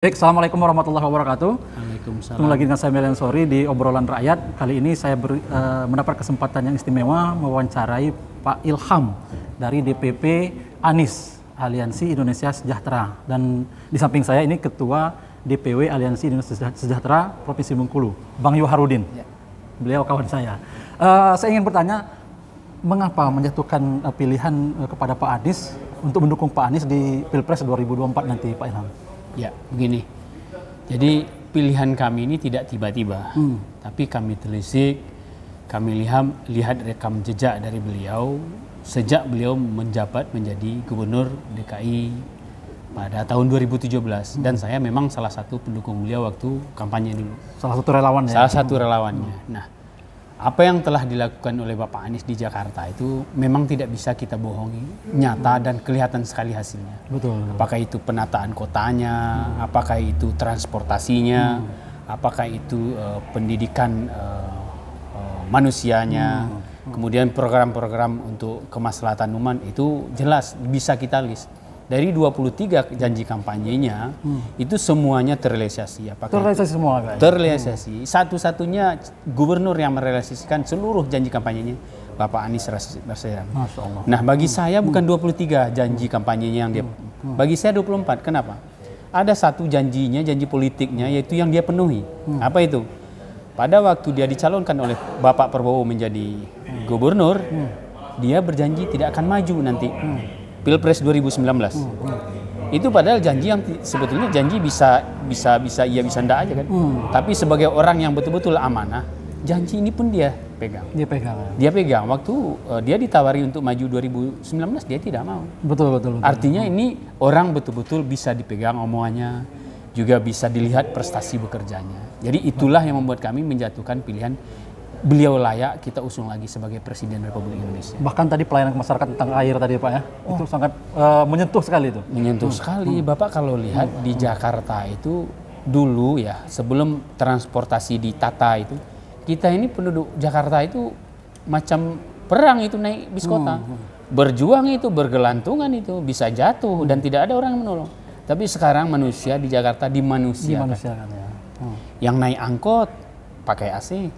Baik, Assalamualaikum warahmatullahi wabarakatuh. Waalaikumsalam. Ketemu lagi dengan saya Melian Sori di Obrolan Rakyat. Kali ini saya mendapat kesempatan yang istimewa mewawancarai Pak Ilham dari DPP Anies, Aliansi Indonesia Sejahtera. Dan di samping saya ini Ketua DPW Aliansi Indonesia Sejahtera Provinsi Bengkulu, Bang Yoharudin. Ya. Beliau kawan saya. Saya ingin bertanya, mengapa menjatuhkan pilihan kepada Pak Anies untuk mendukung Pak Anies di Pilpres 2024 nanti, Pak Ilham? Ya, begini. Jadi pilihan kami ini tidak tiba-tiba, tapi kami telisik, kami lihat rekam jejak dari beliau sejak beliau menjabat menjadi Gubernur DKI pada tahun 2017 dan saya memang salah satu pendukung beliau waktu kampanye dulu. Salah satu relawan ya? Salah satu relawannya. Nah, apa yang telah dilakukan oleh Bapak Anies di Jakarta itu memang tidak bisa kita bohongi, nyata dan kelihatan sekali hasilnya. Betul. Apakah itu penataan kotanya, apakah itu transportasinya, apakah itu pendidikan manusianya, kemudian program-program untuk kemaslahatan umat itu jelas bisa kita list. Dari 23 janji kampanyenya itu semuanya terrealisasi. Terrealisasi semua, guys. Terrealisasi. Satu-satunya gubernur yang merealisasikan seluruh janji kampanyenya Bapak Anies Baswedan. Masya Allah. Nah, bagi saya bukan 23 janji kampanyenya yang dia. Bagi saya 24. Kenapa? Ada satu janjinya, janji politiknya yaitu yang dia penuhi. Apa itu? Pada waktu dia dicalonkan oleh Bapak Prabowo menjadi gubernur, dia berjanji tidak akan maju nanti. Pilpres 2019. Itu padahal janji yang sebetulnya janji bisa iya bisa enggak aja kan. Tapi sebagai orang yang betul-betul amanah, janji ini pun dia pegang. Dia pegang. Waktu dia ditawari untuk maju 2019 dia tidak mau. Betul. Artinya ini orang betul-betul bisa dipegang omongannya, juga bisa dilihat prestasi bekerjanya. Jadi itulah yang membuat kami menjatuhkan pilihan beliau layak kita usung lagi sebagai Presiden Republik Indonesia. Bahkan tadi pelayanan ke masyarakat tentang air tadi, Pak ya, itu sangat menyentuh sekali itu. Menyentuh sekali. Bapak kalau lihat di Jakarta itu dulu ya, sebelum transportasi ditata itu, kita ini penduduk Jakarta itu macam perang itu naik bis kota. Berjuang itu, bergelantungan itu, bisa jatuh dan tidak ada orang yang menolong. Tapi sekarang manusia di Jakarta dimanusiakan. Ya. Yang naik angkot pakai AC.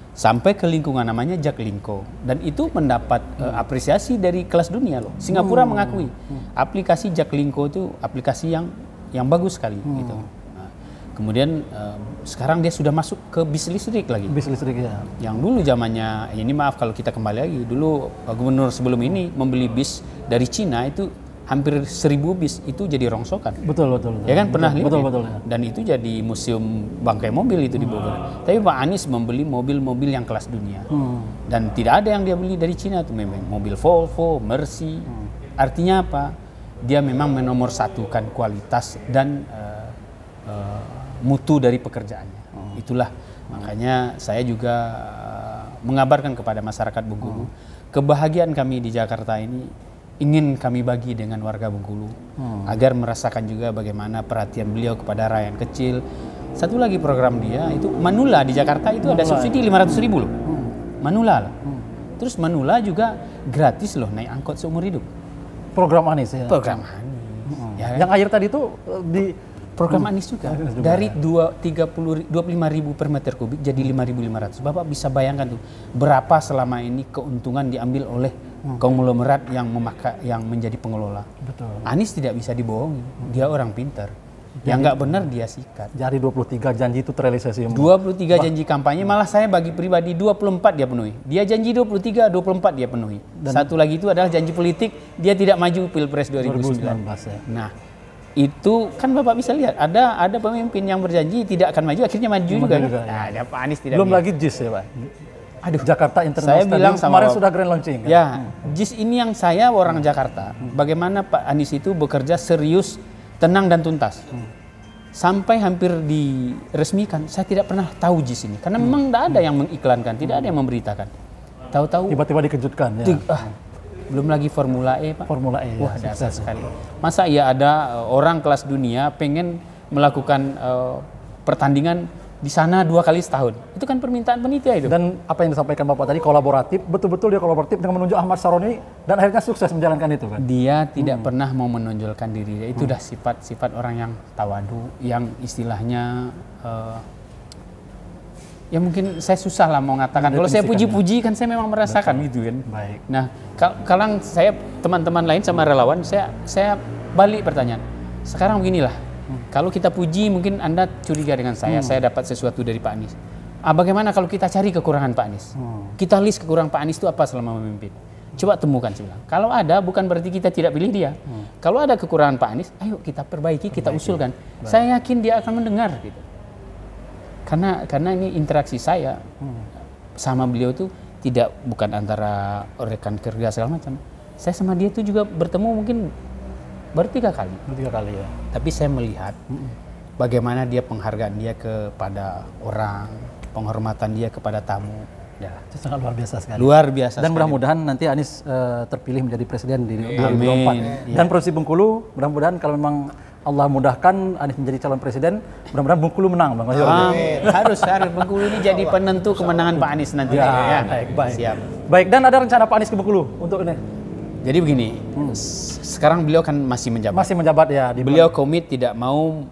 Sampai ke lingkungan namanya Jaklingko dan itu mendapat apresiasi dari kelas dunia loh. Singapura mengakui aplikasi Jaklingko itu aplikasi yang bagus sekali gitu. Nah, kemudian sekarang dia sudah masuk ke bis listrik lagi. Bis listrik ya. Yang dulu zamannya ini maaf kalau kita kembali lagi dulu gubernur sebelum ini membeli bis dari Cina itu hampir 1000 bis itu jadi rongsokan. Betul. Ya kan pernah lihat. Betul. Ya? Dan itu jadi museum bangkai mobil itu di Bogor. Tapi Pak Anies membeli mobil-mobil yang kelas dunia. Dan tidak ada yang dia beli dari Cina tuh memang mobil Volvo, Mercy. Artinya apa? Dia memang menomorsatukan kualitas dan mutu dari pekerjaannya. Itulah makanya saya juga mengabarkan kepada masyarakat Bengkulu kebahagiaan kami di Jakarta ini ingin kami bagi dengan warga Bengkulu agar merasakan juga bagaimana perhatian beliau kepada rakyat kecil. Satu lagi program dia itu Manula di Jakarta itu ada subsidi 500.000 loh. Manula lah. Terus Manula juga gratis loh naik angkot seumur hidup. Program Anies ya. Program Anies. Ya kan? Yang air tadi itu di program Anies juga. Dari 25.000 per meter kubik jadi 5.500. Bapak bisa bayangkan tuh berapa selama ini keuntungan diambil oleh konglomerat yang menjadi pengelola. Betul. Anies tidak bisa dibohongi. Dia orang pintar. Yang nggak benar dia sikat. Dari 23 janji itu terrealisasi. 23 janji kampanye malah saya bagi pribadi 24 dia penuhi. Dia janji 23, 24 dia penuhi. Satu lagi itu adalah janji politik, dia tidak maju Pilpres 2019 ya. Nah, itu kan Bapak bisa lihat ada pemimpin yang berjanji tidak akan maju akhirnya maju juga. Nah, ada Pak Anies tidak. Belum lagi JIS ya, Pak. Aduh, Jakarta International saya bilang sama kemarin sudah grand launching. Kan? Ya, JIS ini yang saya orang Jakarta. Bagaimana Pak Anies itu bekerja serius, tenang dan tuntas. Sampai hampir diresmikan, saya tidak pernah tahu JIS ini karena memang tidak ada yang mengiklankan, tidak ada yang memberitakan. Tahu-tahu tiba-tiba dikejutkan ya. Belum lagi Formula E, Pak. Formula E. Wah, dasar sekali. Masa iya ada orang kelas dunia pengen melakukan pertandingan di sana 2 kali setahun. Itu kan permintaan panitia itu. Dan apa yang disampaikan Bapak tadi kolaboratif, betul-betul dia kolaboratif dengan menunjuk Ahmad Saroni dan akhirnya sukses menjalankan itu kan. Dia tidak pernah mau menonjolkan diri. Itu udah sifat-sifat orang yang tawadu, yang istilahnya ya mungkin saya susah lah mau mengatakan. Kalau saya puji-puji kan saya memang merasakan gitu kan. Baik. Nah, kalau saya teman-teman lain sama relawan, saya balik pertanyaan. Sekarang beginilah. Kalau kita puji mungkin Anda curiga dengan saya dapat sesuatu dari Pak Anies. Bagaimana kalau kita cari kekurangan Pak Anies? Kita list kekurangan Pak Anies itu apa selama memimpin? Coba temukan, saya bilang. Kalau ada, bukan berarti kita tidak pilih dia. Kalau ada kekurangan Pak Anies, ayo kita perbaiki, kita usulkan. Saya yakin dia akan mendengar gitu. Karena ini interaksi saya sama beliau tuh bukan antara rekan kerja segala macam. Saya sama dia tuh juga bertemu mungkin baru 3 kali. 3 kali ya. Tapi saya melihat bagaimana dia penghargaan dia kepada orang, penghormatan dia kepada tamu. Ya. Itu sangat luar biasa sekali. Luar biasa. Dan mudah-mudahan nanti Anies terpilih menjadi presiden di 2024. Dan Provinsi Bengkulu, mudah-mudahan kalau memang Allah mudahkan Anies menjadi calon presiden, mudah-mudahan Bengkulu menang, Bang. Harus Bengkulu ini jadi penentu kemenangan Pak Anies nanti. Ya. Baik. Siap. Baik, dan ada rencana Pak Anies ke Bengkulu untuk ini? Jadi begini, sekarang beliau kan masih menjabat. Masih menjabat ya. Beliau komit tidak mau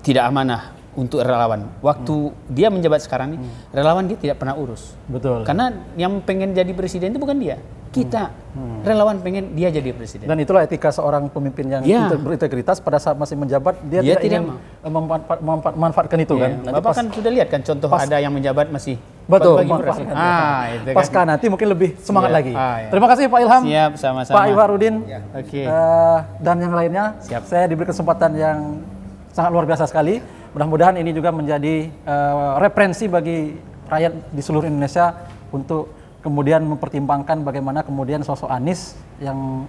tidak amanah untuk relawan. Waktu dia menjabat sekarang ini, relawan dia tidak pernah urus. Betul. Karena yang pengen jadi presiden itu bukan dia, kita. Relawan pengen dia jadi presiden. Dan itulah etika seorang pemimpin yang berintegritas pada saat masih menjabat dia tidak ingin memanfaatkan itu kan. Bapak kan sudah lihat kan contoh ada yang menjabat masih betul. Itu kan. Pasca nanti mungkin lebih semangat lagi. Terima kasih Pak Ilham. Siap, sama-sama. Pak Iwarudin. Oke. Dan yang lainnya. Siap. Saya diberi kesempatan yang sangat luar biasa sekali. Mudah-mudahan ini juga menjadi referensi bagi rakyat di seluruh Indonesia untuk kemudian mempertimbangkan bagaimana kemudian sosok Anies yang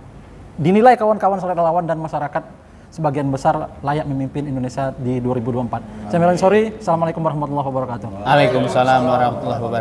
dinilai kawan-kawan relawan dan masyarakat sebagian besar layak memimpin Indonesia di 2024. Saya Melani Sori, Assalamualaikum warahmatullahi wabarakatuh. Waalaikumsalam warahmatullahi wabarakatuh.